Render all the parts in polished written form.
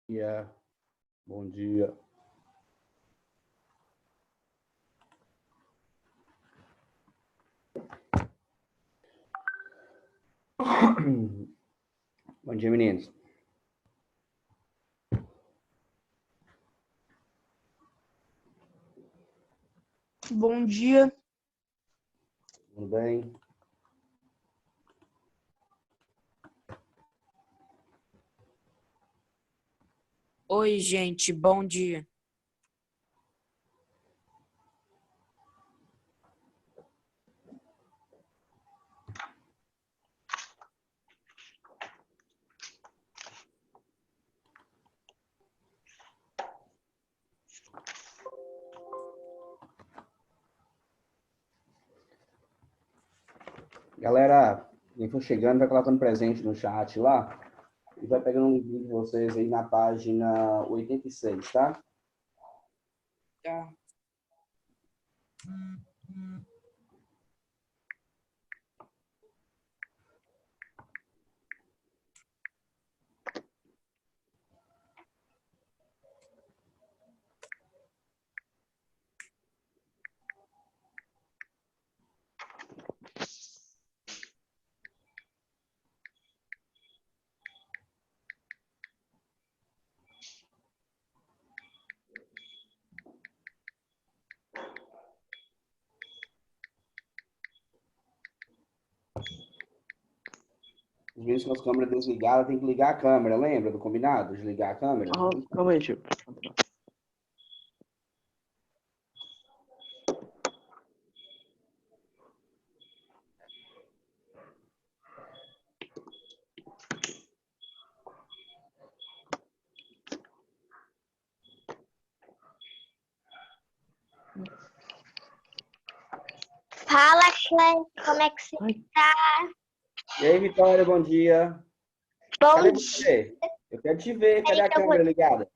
dia. Bom dia. Bom dia, meninos. Bom dia. Tudo bem? Oi, gente, bom dia. Galera, quem for chegando, vai colocando presente no chat lá e vai pegando um livrinho de vocês aí na página 86, tá? Tá. Às vezes com as câmeras desligadas, tem que ligar a câmera, lembra do combinado? Desligar a câmera? Calma aí, tio. Fala, Cleide, como é que você tá? E aí, Vitória, bom dia. Bom Cadê dia. você? Eu quero te ver. Cadê a câmera ligada?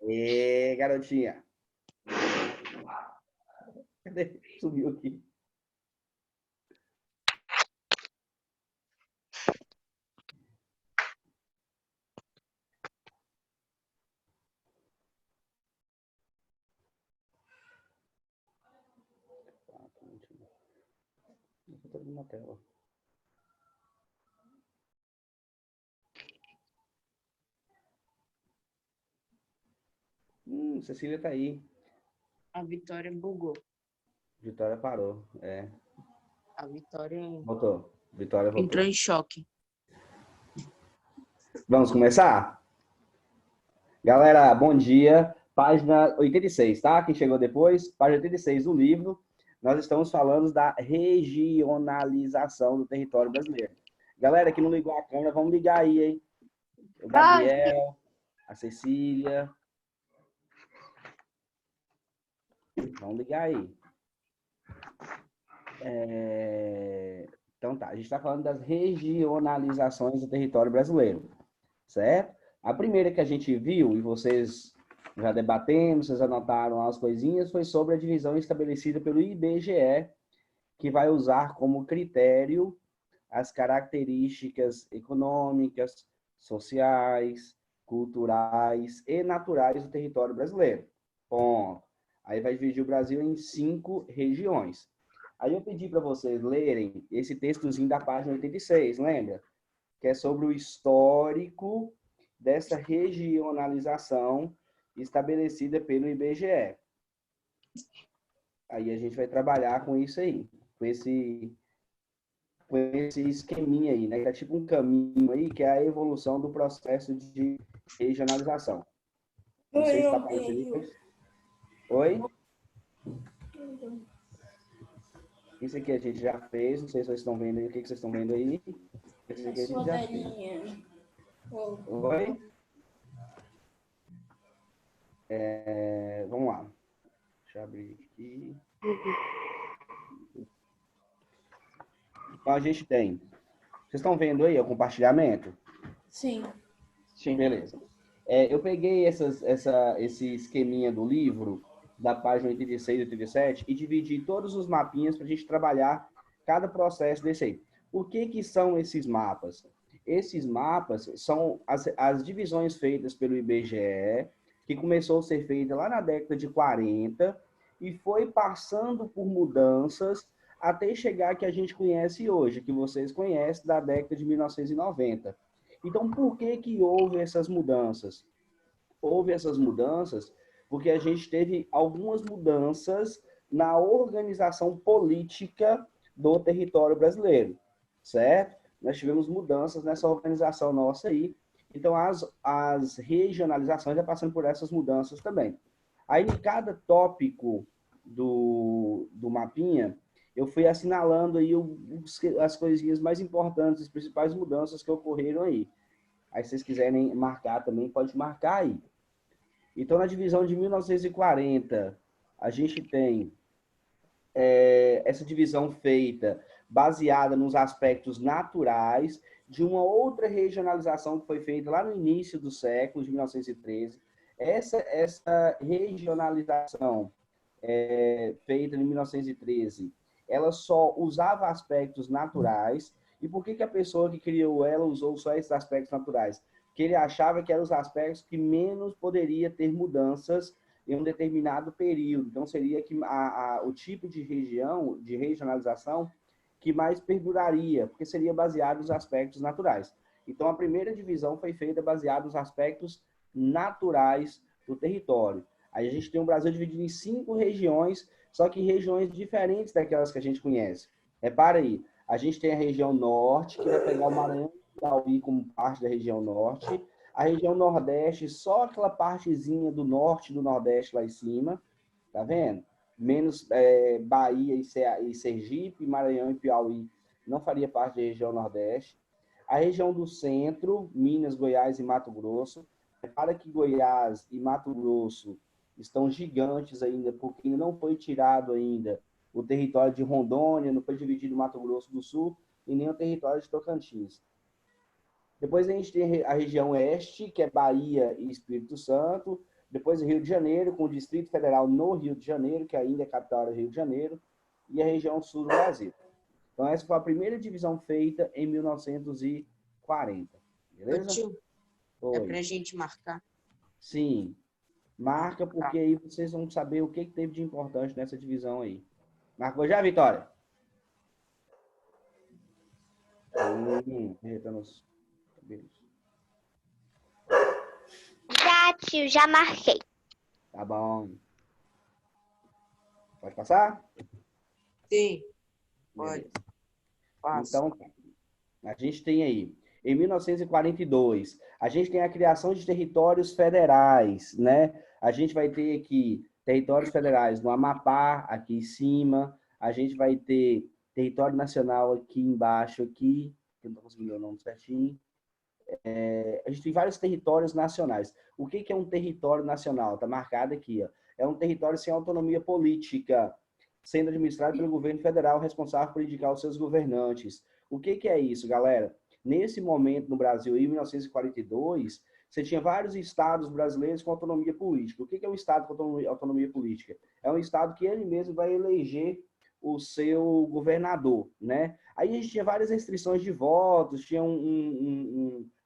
Aê, garotinha. Cadê? Sumiu aqui. Na tela. Cecília tá aí. A Vitória bugou. Vitória parou. É. A Vitória Voltou. Vitória voltou. entrou em choque. Vamos começar? Galera, bom dia. Página 86, tá? Quem chegou depois, página 86 do livro. Nós estamos falando da regionalização do território brasileiro. Galera que não ligou a câmera, vamos ligar aí, hein? O Gabriel, a Cecília. Vamos ligar aí. Então tá, a gente está falando das regionalizações do território brasileiro, certo? A primeira que a gente viu, e vocês já debatemos, vocês anotaram as coisinhas, foi sobre a divisão estabelecida pelo IBGE, que vai usar como critério as características econômicas, sociais, culturais e naturais do território brasileiro. Ponto. Aí vai dividir o Brasil em 5 regiões. Aí eu pedi para vocês lerem esse textozinho da página 86, lembra? Que é sobre o histórico dessa regionalização estabelecida pelo IBGE. Aí a gente vai trabalhar com isso aí, com esse esqueminha aí, né? Que é tipo um caminho aí, que é a evolução do processo de regionalização. Não sei se está aparecendo isso. Oi? Isso aqui a gente já fez, não sei se vocês estão vendo aí, o que vocês estão vendo aí. Esse aqui a gente já fez. Oi? Vamos lá. Deixa eu abrir aqui. Então a gente tem. Vocês estão vendo aí o compartilhamento? Sim. Sim. Beleza. Eu peguei esse esqueminha do livro, da página 86 e 87, e dividi todos os mapinhas para a gente trabalhar cada processo desse aí. O que são esses mapas? Esses mapas são as divisões feitas pelo IBGE, que começou a ser feita lá na década de 40 e foi passando por mudanças até chegar que a gente conhece hoje, que vocês conhecem, da década de 1990. Então, por que que houve essas mudanças? Houve essas mudanças porque a gente teve algumas mudanças na organização política do território brasileiro, certo? Nós tivemos mudanças nessa organização nossa aí, então as regionalizações já passando por essas mudanças também. Aí, em cada tópico do mapinha, eu fui assinalando aí as coisinhas mais importantes, as principais mudanças que ocorreram aí. Aí, se vocês quiserem marcar também, pode marcar aí. Então, na divisão de 1940, a gente tem essa divisão feita baseada nos aspectos naturais de uma outra regionalização que foi feita lá no início do século, de 1913. Essa regionalização feita em 1913, ela só usava aspectos naturais. E por que que a pessoa que criou ela usou só esses aspectos naturais? Porque ele achava que eram os aspectos que menos poderia ter mudanças em um determinado período. Então, seria que o tipo de região, de regionalização, que mais perduraria, porque seria baseado nos aspectos naturais. Então, a primeira divisão foi feita baseada nos aspectos naturais do território. Aí a gente tem o Brasil dividido em 5 regiões, só que regiões diferentes daquelas que a gente conhece. Repara aí, a gente tem a região norte, que vai pegar o Maranhão e Piauí como parte da região norte. A região nordeste, só aquela partezinha do norte e do nordeste lá em cima, tá vendo? Menos Bahia e Sergipe, Maranhão e Piauí não faria parte da região nordeste. A região do centro, Minas, Goiás e Mato Grosso. Repara que Goiás e Mato Grosso estão gigantes ainda, porque ainda não foi tirado ainda o território de Rondônia, não foi dividido o Mato Grosso do Sul e nem o território de Tocantins. Depois a gente tem a região oeste, que é Bahia e Espírito Santo. Depois Rio de Janeiro, com o Distrito Federal no Rio de Janeiro, que ainda é capital do Rio de Janeiro. E a região sul do Brasil. Então, essa foi a primeira divisão feita em 1940. Beleza? Tio, é pra gente marcar. Sim. Marca, porque aí vocês vão saber o que teve de importante nessa divisão aí. Marcou já, Vitória? Ajeitando os cabelos. Já, tio, já marquei. Tá bom. Pode passar? Sim, pode. Beleza. Passa. Então, a gente tem aí, em 1942, a gente tem a criação de territórios federais, né? A gente vai ter aqui territórios federais no Amapá, aqui em cima. A gente vai ter território nacional aqui embaixo, aqui. Eu não estou conseguindo ler o nome certinho. A gente tem vários territórios nacionais. O que é um território nacional? Está marcado aqui, ó. É um território sem autonomia política, sendo administrado pelo governo federal, responsável por indicar os seus governantes. O que é isso, galera? Nesse momento, no Brasil, em 1942, você tinha vários estados brasileiros com autonomia política. O que é um estado com autonomia política? É um estado que ele mesmo vai eleger o seu governador, né? Aí a gente tinha várias restrições de votos, tinha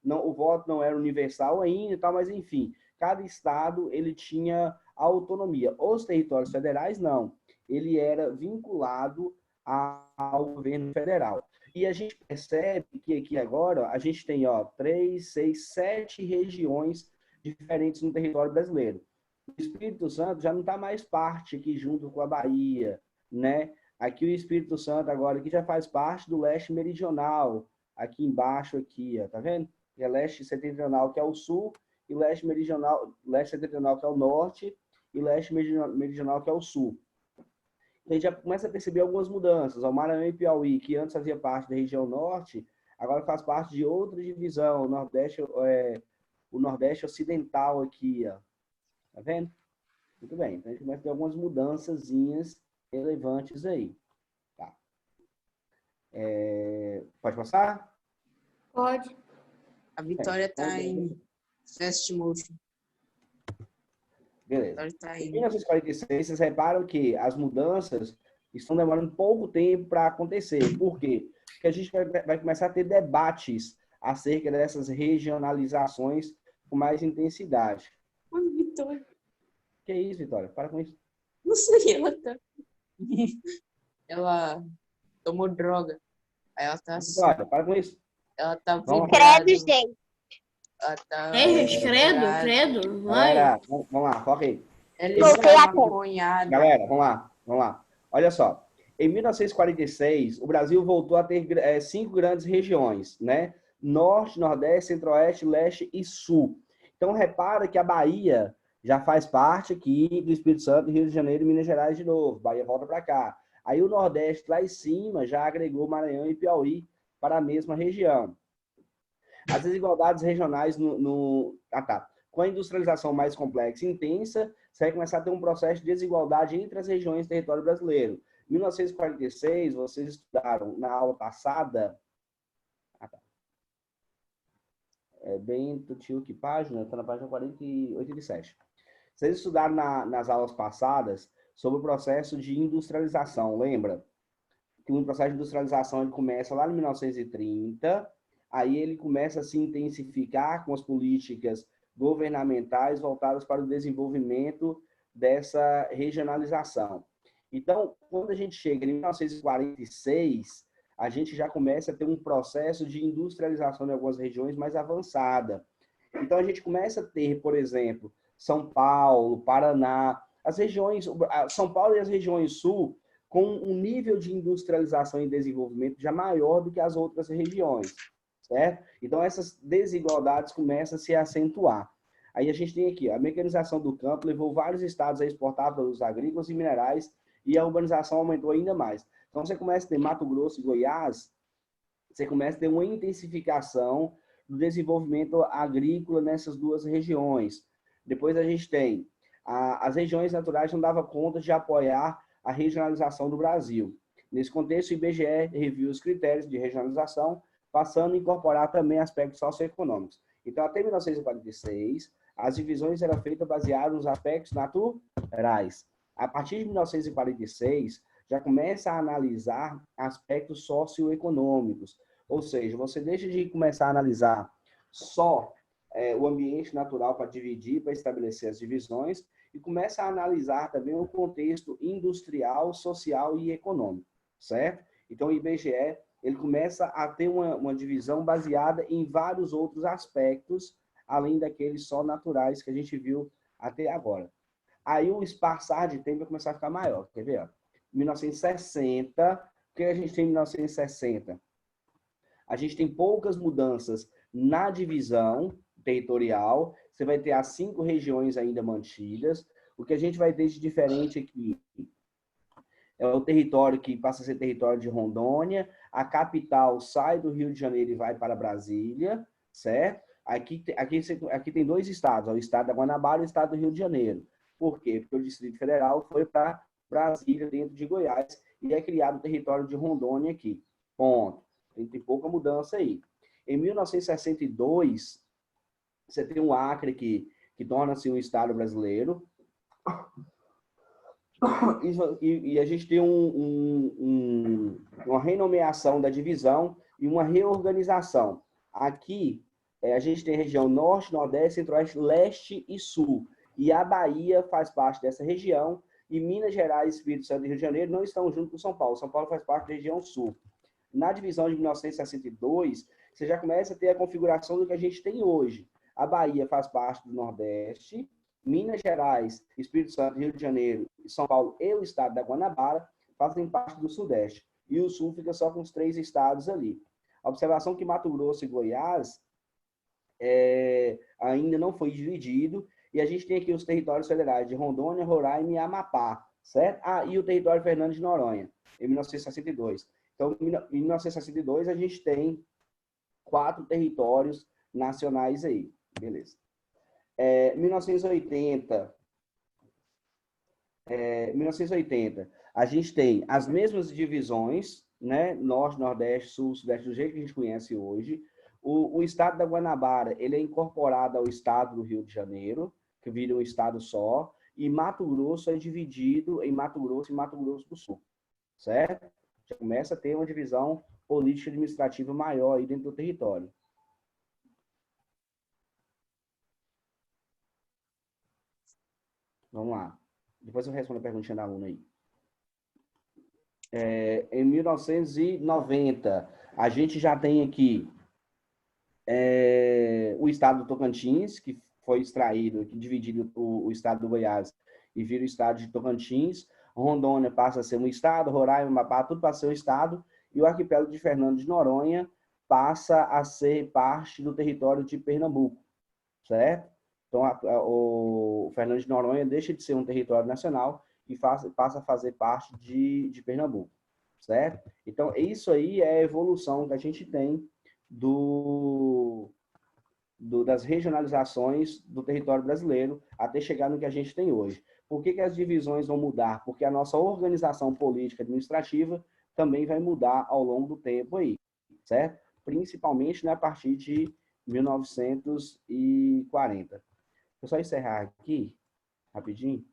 não, o voto não era universal ainda e tal, mas enfim, cada estado ele tinha autonomia. Os territórios federais, não. Ele era vinculado ao governo federal. E a gente percebe que aqui agora a gente tem 3, 6, 7 regiões diferentes no território brasileiro. O Espírito Santo já não está mais parte aqui junto com a Bahia, né? Aqui o Espírito Santo agora aqui já faz parte do leste meridional, aqui embaixo aqui, ó, tá vendo? É leste setentrional que é o sul e leste meridional, leste setentrional que é o norte e leste meridional que é o sul. A gente já começa a perceber algumas mudanças. O Maranhão e Piauí, que antes fazia parte da região norte, agora faz parte de outra divisão, o Nordeste Ocidental aqui, ó. Tá vendo? Muito bem. Então a gente começa a ter algumas mudançazinhas relevantes aí. Tá. Pode passar? Pode. A Vitória está em Fast Motion. Beleza. Tá Em aí. 1946, vocês reparam que as mudanças estão demorando pouco tempo para acontecer. Por quê? Porque a gente vai começar a ter debates acerca dessas regionalizações com mais intensidade. Oi, Vitória. Que isso, Vitória? Para com isso. Não sei, ela tá. Ela tomou droga. Aí ela tá assim. Vitória, para com isso. Ela tá Vamos. vidrada. Credo, gente. Ela tá. Ei, gente, credo, vidrada. credo. Vai. Galera, vamos lá, foca aí. Ela Voltei está a tempo. maconhada. Galera, vamos lá. Olha só. Em 1946, o Brasil voltou a ter 5 grandes regiões, né? Norte, Nordeste, Centro-Oeste, Leste e Sul. Então, repara que a Bahia já faz parte aqui do Espírito Santo, Rio de Janeiro e Minas Gerais de novo. Bahia volta para cá. Aí o Nordeste, lá em cima, já agregou Maranhão e Piauí para a mesma região. As desigualdades regionais com a industrialização mais complexa e intensa, você vai começar a ter um processo de desigualdade entre as regiões do território brasileiro. Em 1946, vocês estudaram na aula passada... É bem tutil, que página? Está na página 87. Vocês estudaram nas aulas passadas sobre o processo de industrialização, lembra? Que o processo de industrialização ele começa lá em 1930, aí ele começa a se intensificar com as políticas governamentais voltadas para o desenvolvimento dessa regionalização. Então, quando a gente chega em 1946, a gente já começa a ter um processo de industrialização em algumas regiões mais avançada. Então, a gente começa a ter, por exemplo, São Paulo, Paraná, as regiões, São Paulo e as regiões sul, com um nível de industrialização e desenvolvimento já maior do que as outras regiões, certo? Então, essas desigualdades começam a se acentuar. Aí a gente tem aqui, a mecanização do campo levou vários estados a exportar produtos agrícolas e minerais e a urbanização aumentou ainda mais. Então, você começa a ter Mato Grosso e Goiás, você começa a ter uma intensificação do desenvolvimento agrícola nessas duas regiões. Depois a gente tem as regiões naturais não davam conta de apoiar a regionalização do Brasil. Nesse contexto, o IBGE reviu os critérios de regionalização, passando a incorporar também aspectos socioeconômicos. Então, até 1946, as divisões eram feitas baseadas nos aspectos naturais. A partir de 1946, já começa a analisar aspectos socioeconômicos. Ou seja, você deixa de começar a analisar só o ambiente natural para dividir, para estabelecer as divisões, e começa a analisar também o contexto industrial, social e econômico, certo? Então, o IBGE ele começa a ter uma divisão baseada em vários outros aspectos, além daqueles só naturais que a gente viu até agora. Aí o espaçar de tempo vai começar a ficar maior. Quer ver? 1960, o que a gente tem em 1960? A gente tem poucas mudanças na divisão territorial. Você vai ter as 5 regiões ainda mantidas. O que a gente vai ter de diferente aqui é o território que passa a ser território de Rondônia. A capital sai do Rio de Janeiro e vai para Brasília, certo? Aqui tem 2 estados, o estado da Guanabara e o estado do Rio de Janeiro. Por quê? Porque o Distrito Federal foi para Brasília, dentro de Goiás, e é criado o território de Rondônia aqui. Ponto. Tem pouca mudança aí. Em 1962, você tem um Acre que torna-se um estado brasileiro. E a gente tem uma renomeação da divisão e uma reorganização. Aqui, a gente tem região Norte, Nordeste, Centro-Oeste, Leste e Sul. E a Bahia faz parte dessa região, e Minas Gerais, Espírito Santo e Rio de Janeiro não estão junto com São Paulo. São Paulo faz parte da região Sul. Na divisão de 1962, você já começa a ter a configuração do que a gente tem hoje. A Bahia faz parte do Nordeste, Minas Gerais, Espírito Santo, Rio de Janeiro, São Paulo e o estado da Guanabara fazem parte do Sudeste. E o Sul fica só com os 3 estados ali. A observação que Mato Grosso e Goiás ainda não foi dividido, e a gente tem aqui os territórios federais de Rondônia, Roraima e Amapá, certo? E o território Fernando de Noronha, em 1962. Então, em 1962, a gente tem 4 territórios nacionais aí. Beleza. 1980, a gente tem as mesmas divisões, né? Norte, Nordeste, Sul, Sudeste, do jeito que a gente conhece hoje. O estado da Guanabara, ele é incorporado ao estado do Rio de Janeiro, que vira um estado só, e Mato Grosso é dividido em Mato Grosso e Mato Grosso do Sul, certo? Já começa a ter uma divisão política administrativa maior aí dentro do território. Vamos lá. Depois eu respondo a perguntinha da aluna aí. Em 1990, a gente já tem aqui o estado do Tocantins, que foi extraído, que dividiu o estado do Goiás e vira o estado de Tocantins. Rondônia passa a ser um estado, Roraima, Amapá, tudo passa a ser um estado, e o arquipélago de Fernando de Noronha passa a ser parte do território de Pernambuco, certo? Então, o Fernando de Noronha deixa de ser um território nacional e passa a fazer parte de Pernambuco, certo? Então, isso aí é a evolução que a gente tem das regionalizações do território brasileiro até chegar no que a gente tem hoje. Por que as divisões vão mudar? Porque a nossa organização política administrativa também vai mudar ao longo do tempo aí, certo? Principalmente, né, a partir de 1940. Vou só encerrar aqui, rapidinho.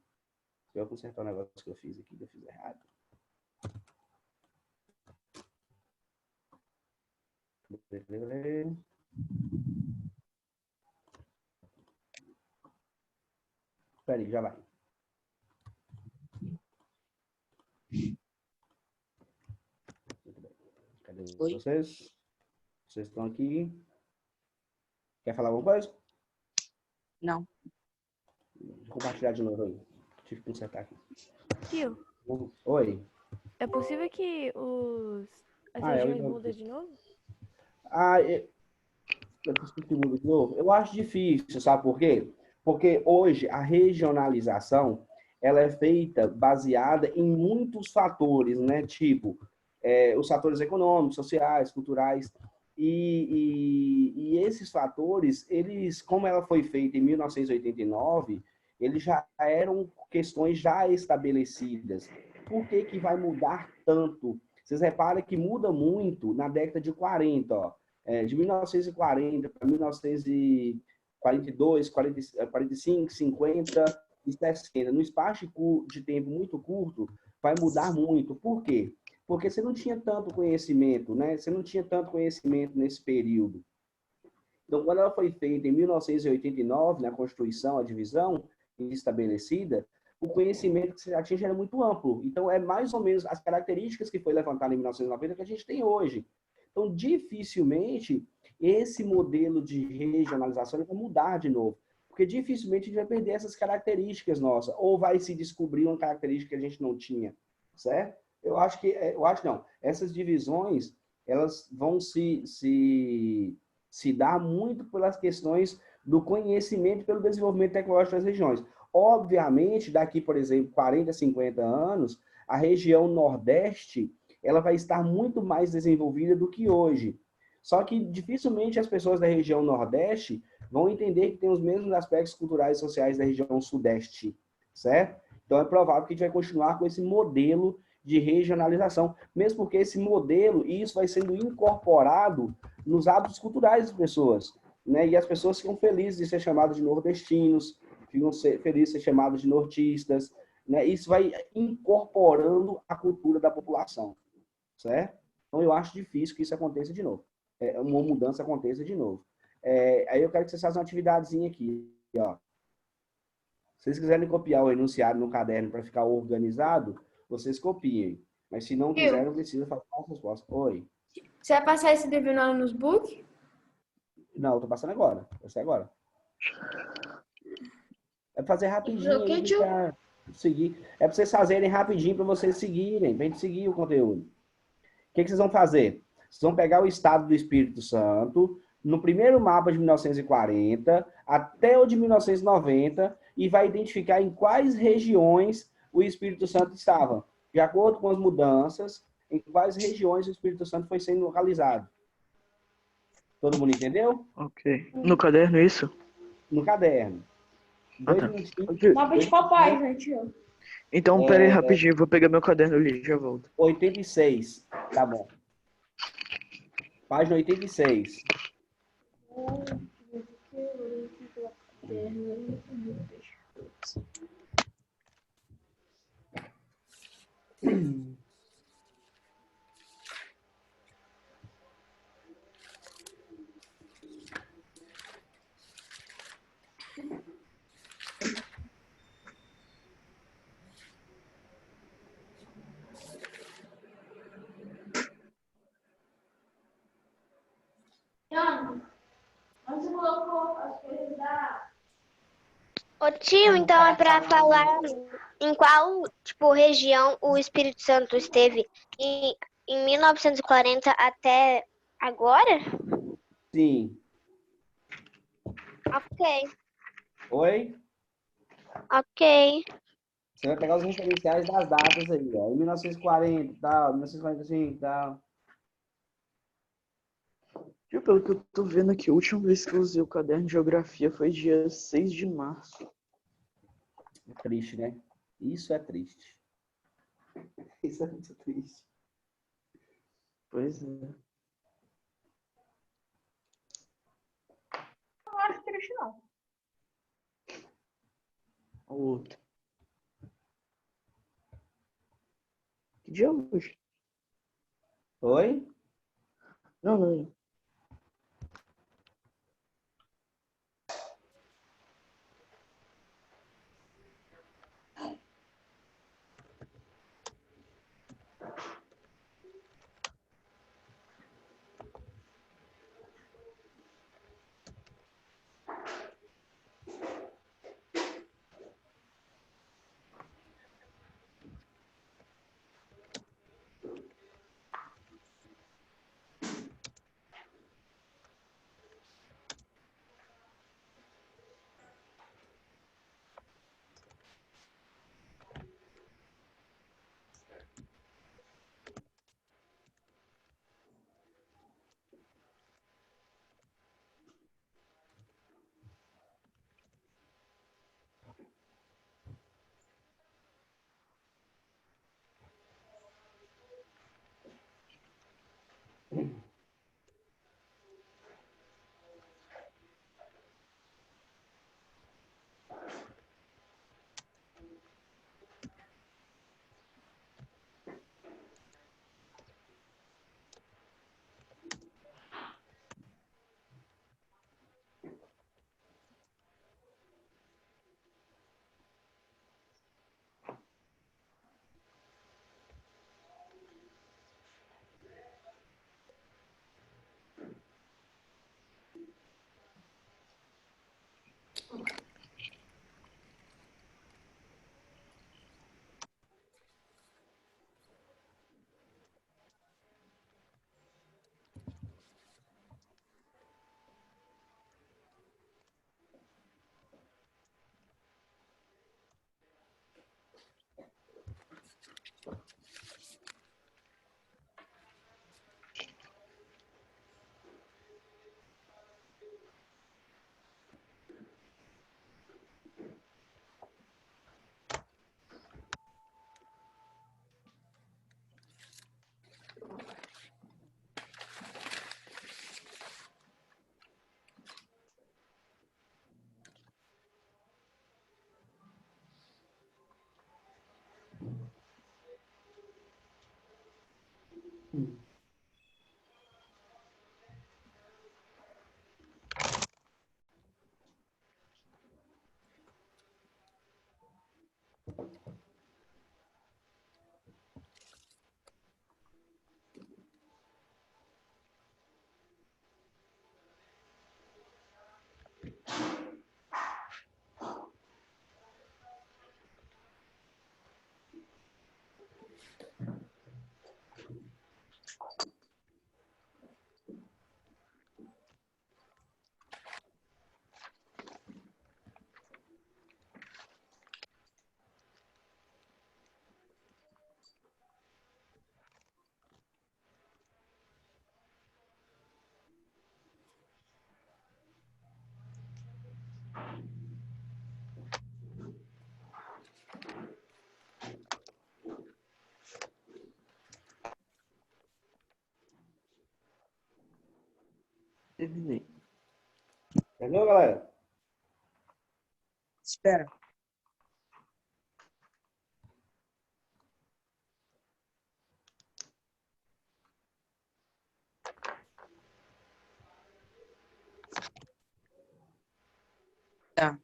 Eu consertar um negócio que eu fiz aqui, que eu fiz errado. Espera aí, já vai. Muito bem. Cadê vocês? Vocês estão aqui? Quer falar alguma coisa? Não. Vou compartilhar de novo aí. Tive que consertar aqui. Tio, Oi. é possível que as regiões mudem de novo? Eu acho difícil, sabe por quê? Porque hoje a regionalização ela é feita baseada em muitos fatores, né? Tipo, os fatores econômicos, sociais, culturais. E esses fatores, eles, como ela foi feita em 1989, eles já eram questões já estabelecidas. Por que que vai mudar tanto? Vocês reparam que muda muito na década de 40, ó. De 1940 para 1942, 45, 50 e 60. No espaço de tempo muito curto, vai mudar muito. Por quê? Porque você não tinha tanto conhecimento, né? Você não tinha tanto conhecimento nesse período. Então, quando ela foi feita em 1989, na Constituição, a divisão estabelecida, o conhecimento que você atinge era muito amplo. Então, é mais ou menos as características que foi levantada em 1990 que a gente tem hoje. Então, dificilmente, esse modelo de regionalização vai mudar de novo. Porque dificilmente a gente vai perder essas características nossas. Ou vai se descobrir uma característica que a gente não tinha, certo? Eu acho não. Essas divisões, elas vão se dar muito pelas questões do conhecimento, pelo desenvolvimento tecnológico das regiões. Obviamente, daqui, por exemplo, 40, 50 anos, a região Nordeste ela vai estar muito mais desenvolvida do que hoje. Só que dificilmente as pessoas da região Nordeste vão entender que tem os mesmos aspectos culturais e sociais da região Sudeste, certo? Então é provável que a gente vai continuar com esse modelo de regionalização, mesmo porque esse modelo, e isso vai sendo incorporado nos hábitos culturais das pessoas, né? E as pessoas ficam felizes de ser chamadas de nordestinos, ficam felizes de ser chamadas de nortistas, né? Isso vai incorporando a cultura da população, certo? Então eu acho difícil que isso aconteça de novo, uma mudança aconteça de novo. Aí eu quero que vocês façam uma atividadezinha aqui, ó. Se vocês quiserem copiar o enunciado no caderno para ficar organizado, vocês copiem. Mas se não quiserem, não precisa fazer uma resposta. Oi. Você vai passar esse dever no nos book? Não, eu tô passando agora. Vai ser agora. É fazer rapidinho aí, pra seguir. É para vocês fazerem rapidinho para vocês seguirem, para gente seguir o conteúdo. O que vocês vão fazer? Vocês vão pegar o estado do Espírito Santo, no primeiro mapa de 1940 até o de 1990, e vai identificar em quais regiões o Espírito Santo estava. De acordo com as mudanças, em quais regiões o Espírito Santo foi sendo localizado. Todo mundo entendeu? Ok. No caderno, isso? No caderno. Ah, tá. Mapa de papai, gente. Então, pera aí rapidinho, vou pegar meu caderno ali, já volto. 86. Tá bom. Página 86. Ô tio, então é para falar em qual, tipo, região o Espírito Santo esteve em 1940 até agora? Sim. Ok, Oi? ok. Você vai pegar os referenciais das datas aí, ó. Em 1940 e tal, 1945 e tal. Tio, pelo que eu tô vendo aqui, a última vez que eu usei o caderno de geografia foi dia 6 de março. É triste, né? Isso é triste. Isso é muito triste. Pois é. Não acho triste, não. O outro. Que dia é hoje? Oi? Não, não. Terminei. Entendeu, galera? Espera. Tá.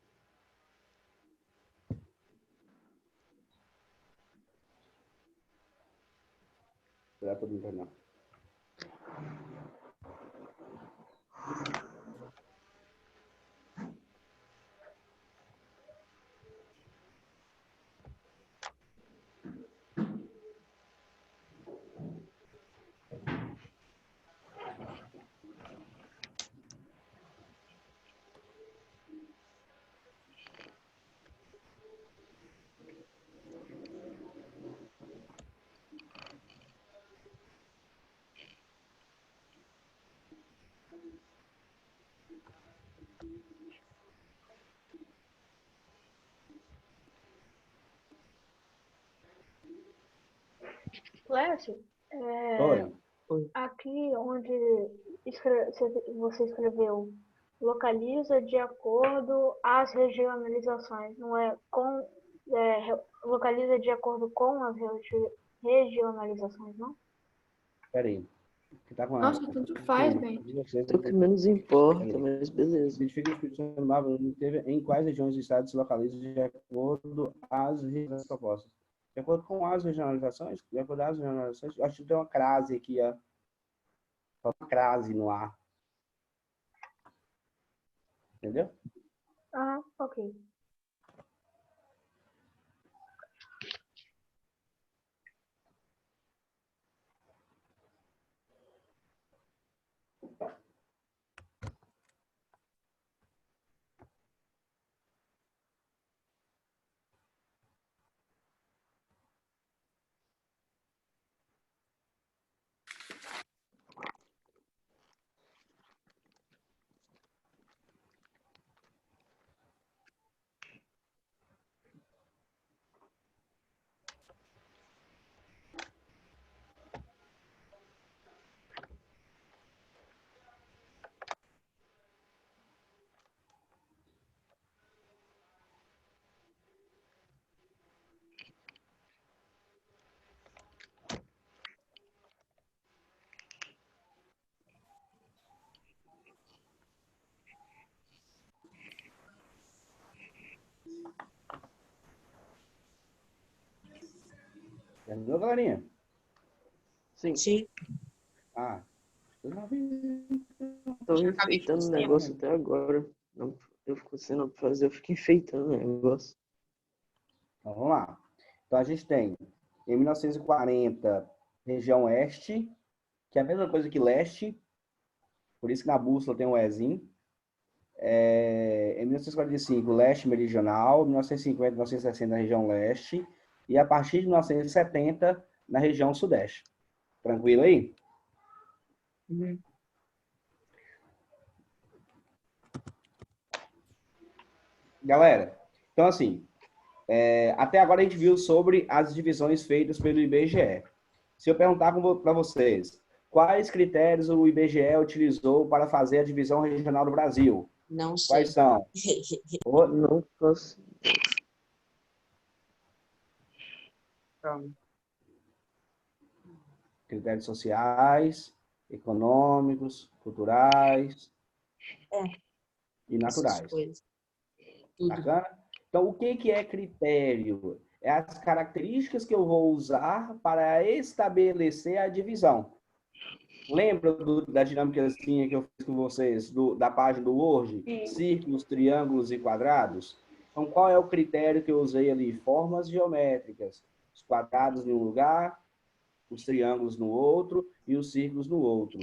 Será todo mundo terminar. Lécio, Oi. aqui onde você escreveu localiza de acordo às regionalizações, não é com localiza de acordo com as regionalizações, não? Peraí. Que tá com a... Nossa, tanto faz, bem. É o que menos importa, mas beleza. Identifica o Espírito Santo Nova em quais regiões do estado se localiza de acordo às regionalizações propostas. De acordo com as regionalizações, acho que tem uma crase aqui, ó. Uma crase no ar. Entendeu? Ah, ok. Entendeu, galerinha? Sim, Sim. Ah, eu não vi. tô Já acabei enfeitando o fazendo. negócio até agora. Não, eu fico sem nada pra fazer, eu fico enfeitando o negócio. Então, vamos lá. Então, a gente tem, em 1940, região oeste, que é a mesma coisa que leste, por isso que na bússola tem um Ezinho. Em 1945, leste meridional, 1950, 1960, na região leste, e a partir de 1970, na região sudeste. Tranquilo aí? Galera, então assim, até agora a gente viu sobre as divisões feitas pelo IBGE. Se eu perguntar para vocês, quais critérios o IBGE utilizou para fazer a divisão regional do Brasil? Não sei. Quais são? Não posso. Critérios sociais, econômicos, culturais e Essas naturais. coisas. Tudo. Bacana? Então, o que é critério? É as características que eu vou usar para estabelecer a divisão. Lembra da dinâmica que eu fiz com vocês, da página do Word? Sim. Círculos, triângulos e quadrados? Então, qual é o critério que eu usei ali? Formas geométricas. Os quadrados em um lugar, os triângulos no outro e os círculos no outro.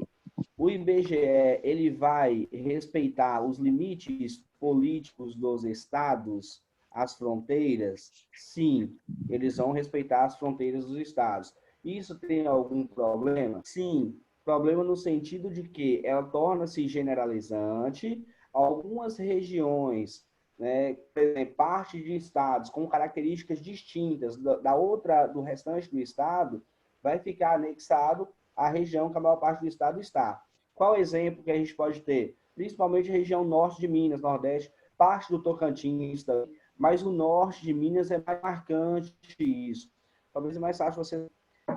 O IBGE, ele vai respeitar os limites políticos dos estados, as fronteiras? Sim, eles vão respeitar as fronteiras dos estados. Isso tem algum problema? Sim, problema no sentido de que ela torna-se generalizante. Algumas regiões, né, por exemplo, parte de estados com características distintas do restante do estado, vai ficar anexado à região que a maior parte do estado está. Qual exemplo que a gente pode ter? Principalmente a região norte de Minas, nordeste, parte do Tocantins também, mas o norte de Minas é mais marcante isso. Talvez é mais fácil você...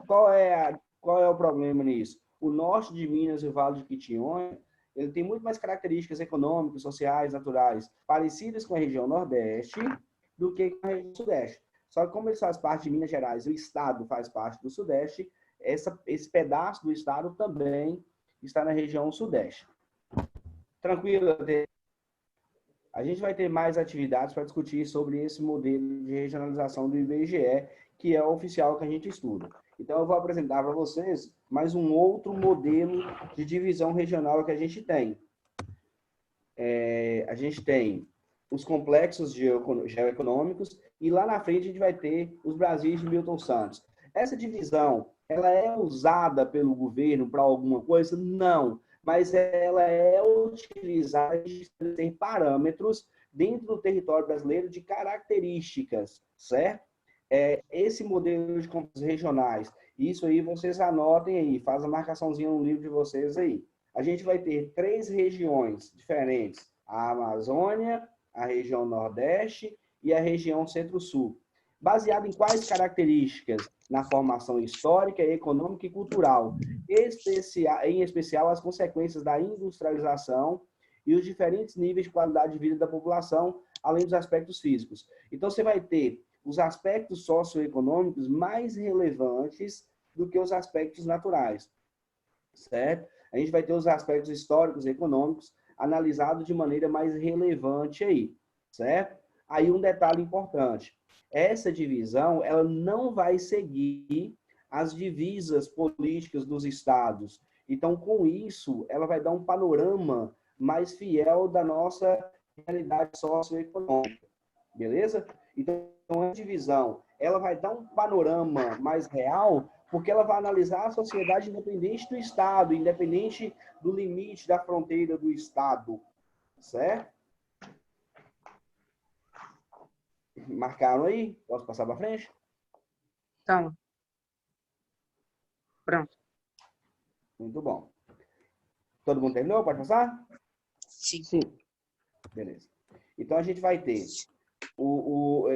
Qual é o problema nisso? O norte de Minas e o Vale de Quitinhonha, ele tem muito mais características econômicas, sociais, naturais, parecidas com a região nordeste do que com a região sudeste. Só que como ele faz parte de Minas Gerais, o estado faz parte do sudeste, esse pedaço do estado também está na região sudeste. Tranquilo? A gente vai ter mais atividades para discutir sobre esse modelo de regionalização do IBGE, que é o oficial que a gente estuda. Então, eu vou apresentar para vocês mais um outro modelo de divisão regional que a gente tem. A gente tem os complexos geoeconômicos e lá na frente a gente vai ter os Brasis de Milton Santos. Essa divisão, ela é usada pelo governo para alguma coisa? Não, mas ela é utilizada para estabelecer parâmetros dentro do território brasileiro de características, certo? esse modelo de compras regionais, isso aí vocês anotem aí, faz a marcaçãozinha no livro de vocês aí. A gente vai ter 3 regiões diferentes, a Amazônia, a região Nordeste e a região Centro-Sul. Baseado em quais características? Na formação histórica, econômica e cultural, em especial as consequências da industrialização e os diferentes níveis de qualidade de vida da população, além dos aspectos físicos. Então, você vai ter os aspectos socioeconômicos mais relevantes do que os aspectos naturais, certo? A gente vai ter os aspectos históricos e econômicos analisados de maneira mais relevante aí, certo? Aí um detalhe importante, essa divisão ela não vai seguir as divisas políticas dos estados. Então, com isso, ela vai dar um panorama mais fiel da nossa realidade socioeconômica, beleza? Então, a divisão ela vai dar um panorama mais real, porque ela vai analisar a sociedade independente do estado, independente do limite da fronteira do estado, certo? Marcaram aí? Posso passar para frente? Então, pronto. Muito bom. Todo mundo terminou? Pode passar? Sim. Sim. Beleza. Então, a gente vai ter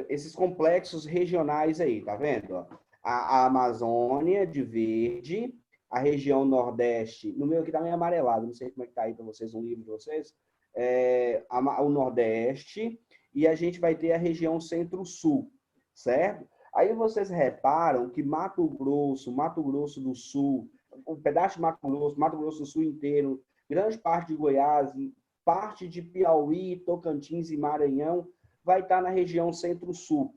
esses complexos regionais aí, tá vendo? A Amazônia de verde, a região Nordeste, no meu aqui tá meio amarelado, não sei como é que tá aí para vocês, no livro de vocês, o Nordeste, e a gente vai ter a região Centro-Sul, certo? Aí vocês reparam que Mato Grosso do Sul, um pedaço de Mato Grosso do Sul inteiro, grande parte de Goiás, parte de Piauí, Tocantins e Maranhão, vai estar na região Centro-Sul.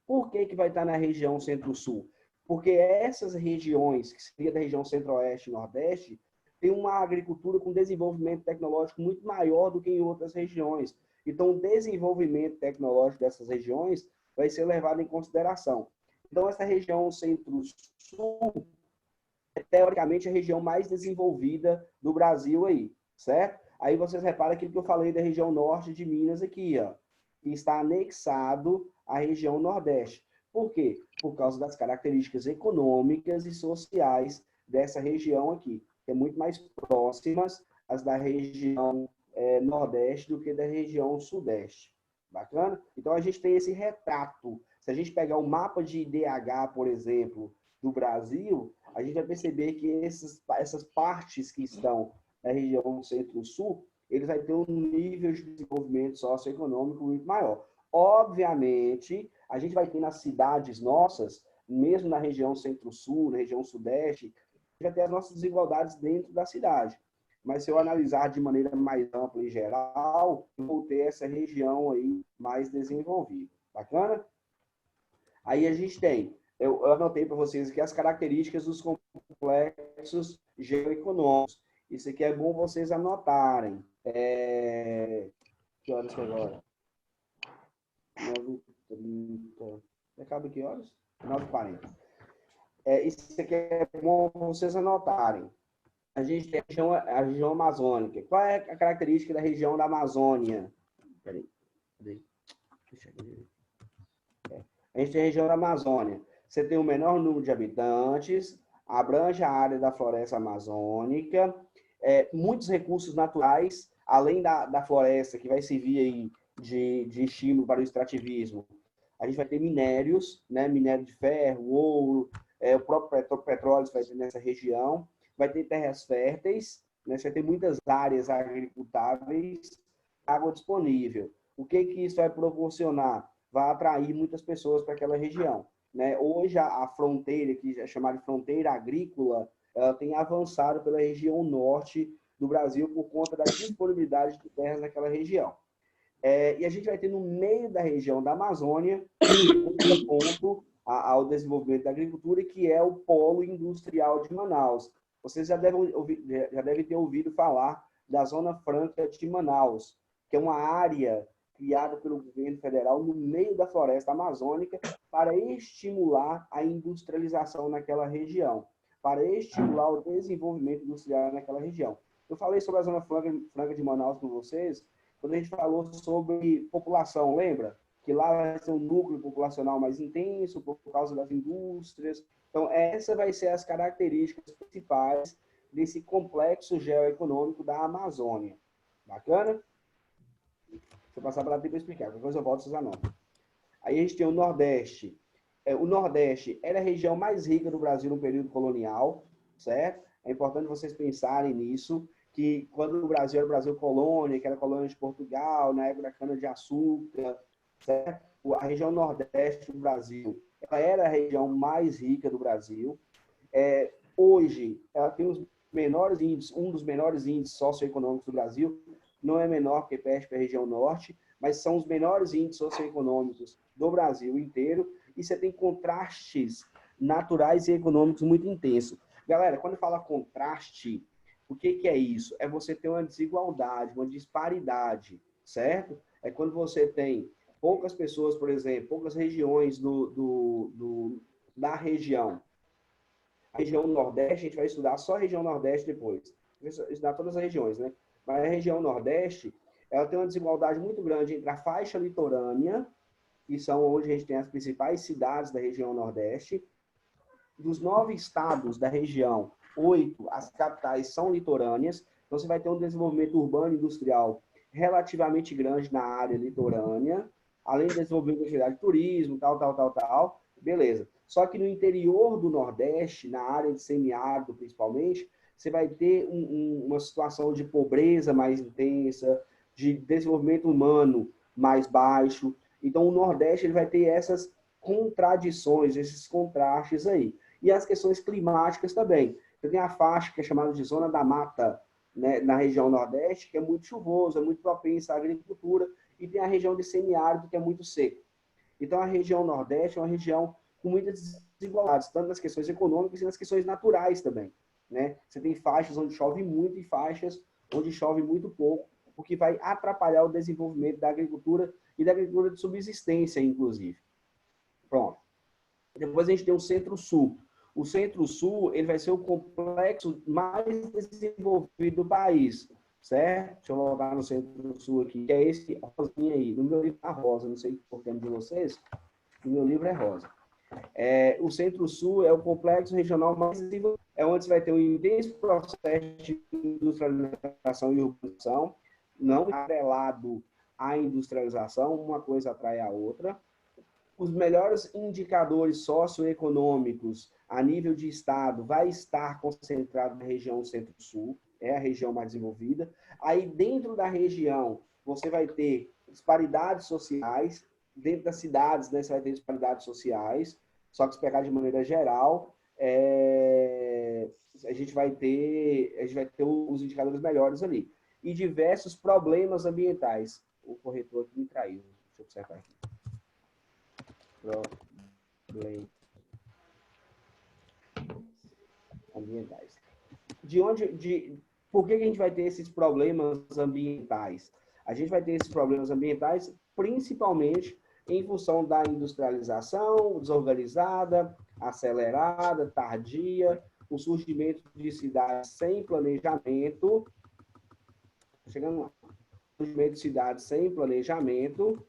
Por que vai estar na região Centro-Sul? Porque essas regiões, que seria da região Centro-Oeste e Nordeste, tem uma agricultura com desenvolvimento tecnológico muito maior do que em outras regiões. Então, o desenvolvimento tecnológico dessas regiões vai ser levado em consideração. Então, essa região Centro-Sul é, teoricamente, a região mais desenvolvida do Brasil aí, certo? Aí vocês reparam aquilo que eu falei da região Norte de Minas aqui, ó, que está anexado à região Nordeste. Por quê? Por causa das características econômicas e sociais dessa região aqui, que é muito mais próximas às da região Nordeste do que da região Sudeste. Bacana? Então, a gente tem esse retrato. Se a gente pegar o mapa de IDH, por exemplo, do Brasil, a gente vai perceber que essas partes que estão na região Centro-Sul, eles vão ter um nível de desenvolvimento socioeconômico muito maior. Obviamente, a gente vai ter nas cidades nossas, mesmo na região Centro-Sul, na região Sudeste, vai ter as nossas desigualdades dentro da cidade. Mas se eu analisar de maneira mais ampla e geral, eu vou ter essa região aí mais desenvolvida. Bacana? Aí a gente tem, eu anotei para vocês aqui as características dos complexos geoeconômicos. Isso aqui é bom vocês anotarem. Que horas que agora? 9h30. Acaba que horas? 9h40. Isso aqui é bom vocês anotarem. A gente tem a região amazônica. Qual é a característica da região da Amazônia? Peraí. A gente tem a região da Amazônia. Você tem o menor número de habitantes, abrange a área da floresta amazônica, muitos recursos naturais, além da floresta, que vai servir aí de estímulo para o extrativismo. A gente vai ter minérios, né? Minério de ferro, ouro, o próprio petróleo vai ter nessa região. Vai ter terras férteis, né? Você vai ter muitas áreas agricultáveis, água disponível. O que isso vai proporcionar? Vai atrair muitas pessoas para aquela região, né? Hoje, a fronteira, que é chamada de fronteira agrícola, ela tem avançado pela região norte do Brasil por conta da disponibilidade de terras naquela região. E a gente vai ter no meio da região da Amazônia um ponto ao desenvolvimento da agricultura, que é o polo industrial de Manaus. Vocês já devem ter ouvido falar da Zona Franca de Manaus, que é uma área criada pelo governo federal no meio da floresta amazônica para estimular a industrialização naquela região, para estimular o desenvolvimento industrial naquela região. Eu falei sobre a Zona Franca de Manaus com vocês, quando a gente falou sobre população, lembra? que lá vai ser um núcleo populacional mais intenso por causa das indústrias. Então, essa vai ser as características principais desse complexo geoeconômico da Amazônia. Bacana? Deixa eu passar para lá para explicar, qualquer coisa eu volto, vocês anotam. Aí a gente tem o Nordeste. O Nordeste era a região mais rica do Brasil no período colonial, certo? É importante vocês pensarem nisso, que quando o Brasil era o Brasil colônia, que era colônia de Portugal, na época da cana-de-açúcar, certo? A região Nordeste do Brasil, ela era a região mais rica do Brasil. Hoje, ela tem os menores índices, um dos menores índices socioeconômicos do Brasil, não é menor porque perde para a região Norte, mas são os menores índices socioeconômicos do Brasil inteiro, e você tem contrastes naturais e econômicos muito intensos. Galera, quando fala contraste, o que é isso? É você ter uma desigualdade, uma disparidade, certo? É quando você tem poucas pessoas, por exemplo, poucas regiões da região. A região Nordeste, a gente vai estudar só a região Nordeste depois. Vai estudar todas as regiões, né? Mas a região Nordeste, ela tem uma desigualdade muito grande entre a faixa litorânea, que são onde a gente tem as principais cidades da região Nordeste. Dos 9 estados da região, 8, as capitais são litorâneas. Então, você vai ter um desenvolvimento urbano e industrial relativamente grande na área litorânea, além de desenvolvimento de atividade de turismo, tal. Beleza. Só que no interior do Nordeste, na área de semiárido principalmente, você vai ter uma situação de pobreza mais intensa, de desenvolvimento humano mais baixo. Então, o Nordeste ele vai ter essas contradições, esses contrastes aí. E as questões climáticas também. Você tem a faixa que é chamada de zona da mata, né, na região Nordeste, que é muito chuvoso, é muito propensa à agricultura, e tem a região de semiárido, que é muito seco. Então, a região Nordeste é uma região com muitas desigualdades, tanto nas questões econômicas e nas questões naturais também, né? Você tem faixas onde chove muito e faixas onde chove muito pouco, o que vai atrapalhar o desenvolvimento da agricultura e da agricultura de subsistência, inclusive. Pronto. Depois a gente tem o Centro-Sul. O Centro-Sul ele vai ser o complexo mais desenvolvido do país, certo? Deixa eu voltar no Centro-Sul aqui, que é esse rosinha aí. No meu livro é rosa, não sei por que de vocês, no meu livro é rosa. O Centro-Sul é o complexo regional mais desenvolvido, é onde você vai ter um intenso processo de industrialização e urbanização, não atrelado à industrialização, uma coisa atrai a outra. Os melhores indicadores socioeconômicos a nível de estado vai estar concentrado na região Centro-Sul, é a região mais desenvolvida. Aí, dentro da região, você vai ter disparidades sociais. Dentro das cidades, né, você vai ter disparidades sociais, só que se pegar de maneira geral, a gente vai ter os indicadores melhores ali. E diversos problemas ambientais. O corretor aqui me traiu. Deixa eu observar aqui. Problemas ambientais. Por que a gente vai ter esses problemas ambientais? A gente vai ter esses problemas ambientais principalmente em função da industrialização desorganizada, acelerada, tardia, o surgimento de cidades sem planejamento, chegando lá, surgimento de cidades sem planejamento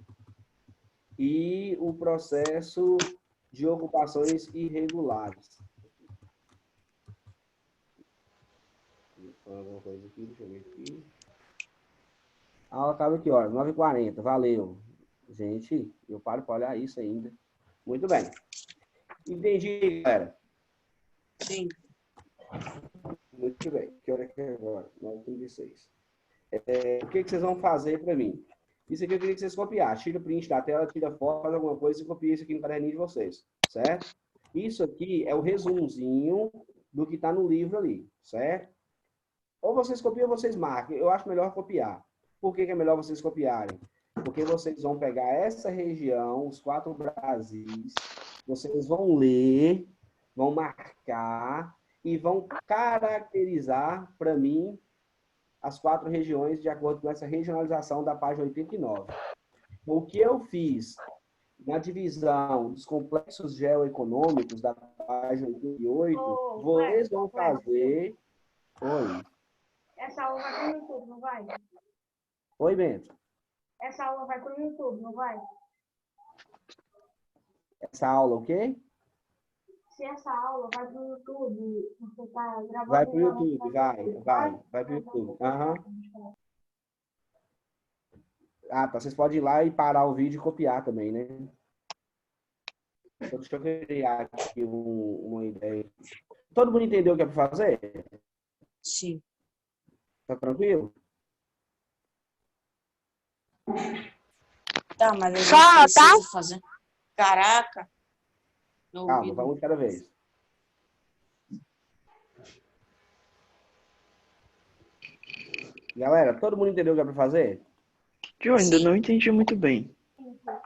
e o processo de ocupações irregulares. Alguma coisa aqui, deixa eu ver aqui. A aula acaba aqui, ó, 9h40, valeu. Gente, eu paro para olhar isso ainda. Muito bem. Entendi, galera? Sim. Muito bem. Que hora que é agora? 9h36. O que vocês vão fazer para mim? Isso aqui eu queria que vocês copiassem. Tira print da tela, tira foto, faz alguma coisa e copia isso aqui no caderninho de vocês. Certo? Isso aqui é o resumozinho do que está no livro ali. Certo? Ou vocês copiam ou vocês marcam. Eu acho melhor copiar. Por que é melhor vocês copiarem? Porque vocês vão pegar essa região, os 4 Brasis, vocês vão ler, vão marcar e vão caracterizar para mim as 4 regiões de acordo com essa regionalização da página 89. O que eu fiz na divisão dos complexos geoeconômicos da página 88, vocês vão fazer... Oi. Essa aula vai pro YouTube, não vai? Oi, Bento. Essa aula vai pro YouTube, não vai? Essa aula, o quê? Se essa aula vai pro YouTube, você tá gravando. Vai pro ela, YouTube, vai pro YouTube. Aham. Ah, tá. Vocês podem ir lá e parar o vídeo e copiar também, né? Então, deixa eu criar aqui uma ideia. Todo mundo entendeu o que é para fazer? Sim. Tá tranquilo? Tá, mas a gente Só, precisa fazer. Caraca. Meu Calma, ouvido. vamos de cada vez. Galera, todo mundo entendeu o que é para fazer? Eu ainda não entendi muito bem.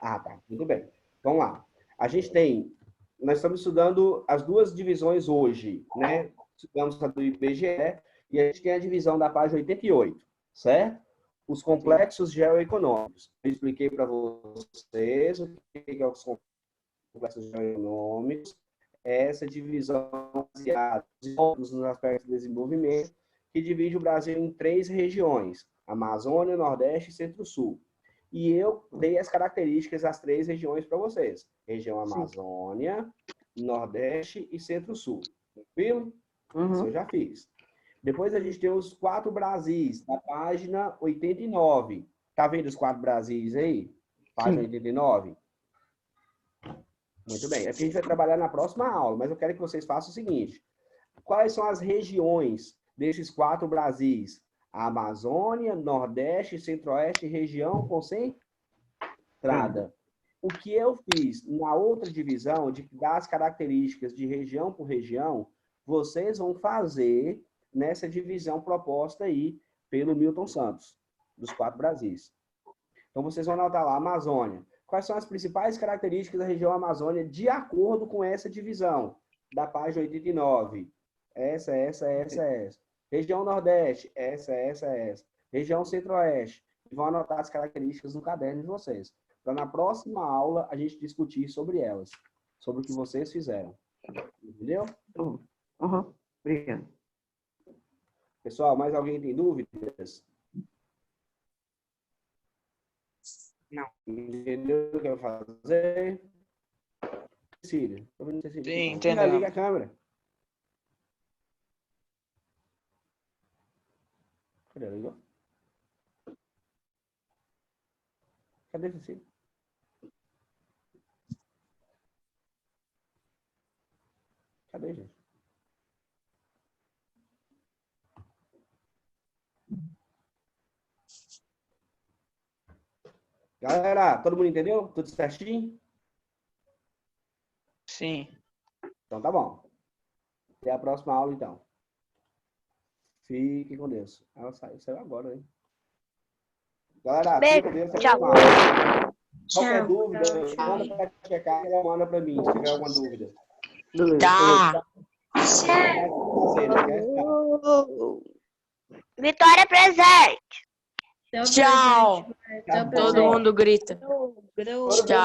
Ah, tá. Muito bem. Vamos lá. Nós estamos estudando as duas divisões hoje, né? Estudamos a do IBGE e a gente tem a divisão da página 88, certo? Os complexos geoeconômicos. Eu expliquei para vocês o que é os complexos geoeconômicos. Essa divisão baseada nos aspectos de desenvolvimento que divide o Brasil em 3 regiões: Amazônia, Nordeste e Centro-Sul. E eu dei as características das 3 regiões para vocês. Região Amazônia, Nordeste e Centro-Sul. Tranquilo? Isso eu já fiz. Depois a gente tem os 4 Brasis, na página 89. Tá vendo os 4 Brasis aí? Página 89? Muito bem. Aqui a gente vai trabalhar na próxima aula, mas eu quero que vocês façam o seguinte. Quais são as regiões desses 4 Brasis? A Amazônia, Nordeste, Centro-Oeste, região concentrada. O que eu fiz na outra divisão, de dar as características de região por região, vocês vão fazer nessa divisão proposta aí pelo Milton Santos, dos 4 Brasis. Então, vocês vão anotar lá, Amazônia. Quais são as principais características da região Amazônia de acordo com essa divisão? Da página 89. Essa. Região Nordeste, essa. Região Centro-Oeste. Vão anotar as características no caderno de vocês. Para na próxima aula a gente discutir sobre elas. Sobre o que vocês fizeram. Entendeu? Obrigado. Pessoal, mais alguém tem dúvidas? Não. Entendeu o que eu vou fazer? Cecília. Sim, entendeu. Liga a câmera. Cadê? Ligou? Cadê Cecília? Cadê, gente? Galera, todo mundo entendeu? Tudo certinho? Sim. Então tá bom. Até a próxima aula, então. Fique com Deus. Ela saiu agora, hein? Galera, fique com Deus. Tchau. Qualquer dúvida, manda pra checar, ela manda pra mim, se tiver alguma dúvida. Beleza. Tá. Vitória presente. Tchau. Tá Todo bom. mundo grita. Todo Tchau.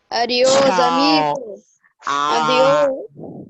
Adiós, Tchau. amigos. Adiós.